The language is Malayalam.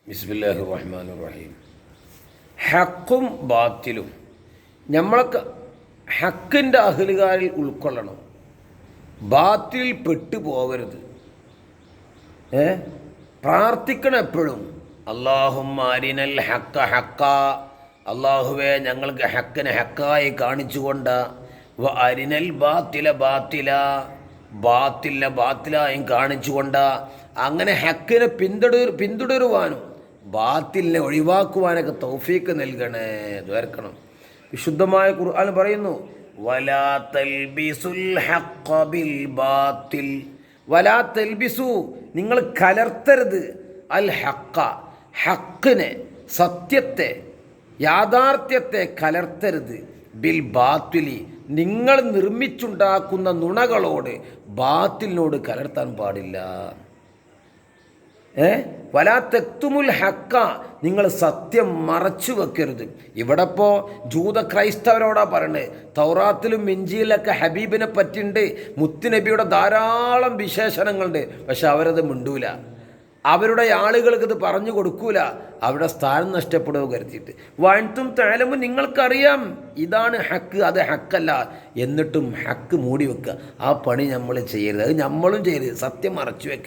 ബിസ്മില്ലാഹിർ റഹ്മാനിർ റഹീം. ഹക്കും ബാത്തിലും നമ്മളൊക്കെ ഹക്കിൻ്റെ അഹ്ലുകാരിൽ ഉൾക്കൊള്ളണം, ബാത്തിൽ പെട്ടു പോകരുത്. പ്രാർത്ഥിക്കണം എപ്പോഴും, അല്ലാഹുമ്മ അരിനൽ ഹക്ക ഹക്ക, അള്ളാഹുവെ ഞങ്ങൾക്ക് ഹക്കിനെ ഹക്കായി കാണിച്ചുകൊണ്ട്, വ അരിനൽ ബാത്തില ബാത്തില, ബാത്തില ബാത്തിലായും കാണിച്ചുകൊണ്ട്, അങ്ങനെ ഹക്കിനെ പിന്തുടരുവാനും ബാത്തിലിനെ ഒഴിവാക്കുവാനൊക്കെ തൗഫീക്ക് നൽകണേ, ദ്വാരക്കണം. വിശുദ്ധമായ ഖുർആൻ പറയുന്നു, വലാ തൽബിസുൽ ഹഖ്ഖ ബിൽ ബാത്തിൽ, വലാ തൽബിസു, നിങ്ങൾ കലർത്തരുത്, അൽ ഹഖ്ഖ, ഹക്കിനെ, സത്യത്തെ, യാഥാർത്ഥ്യത്തെ കലർത്തരുത്, ബിൽ ബാത്തിലി, നിങ്ങൾ നിർമ്മിച്ചുണ്ടാക്കുന്ന നുണകളോട്, ബാത്തിലിനോട് കലർത്താൻ പാടില്ല. വലാ തെക്തുമുൽ ഹക്ക, നിങ്ങൾ സത്യം മറച്ചു വെക്കരുത്. ഇവിടെ ഇപ്പോൾ ജൂത ക്രൈസ്തവരോടാ പറയണേ. തൗറാത്തിലും ഇഞ്ചിയിലൊക്കെ ഹബീബിനെ പറ്റിയുണ്ട്, മുത്തുനബിയുടെ ധാരാളം വിശേഷണങ്ങളുണ്ട്. പക്ഷെ അവരത് മിണ്ടൂല, അവരുടെ ആളുകൾക്ക് ഇത് പറഞ്ഞു കൊടുക്കൂല, അവരുടെ സ്ഥാനം നഷ്ടപ്പെടുക കരുതിയിട്ട്. വാഴ്ത്തും താലമും, നിങ്ങൾക്കറിയാം ഇതാണ് ഹക്ക്, അത് ഹക്കല്ല, എന്നിട്ടും ഹക്ക് മൂടി വെക്കുക. ആ പണി നമ്മൾ ചെയ്യരുത്, അത് നമ്മളും ചെയ്യരുത്. സത്യം മറച്ചു വെക്കരുത്.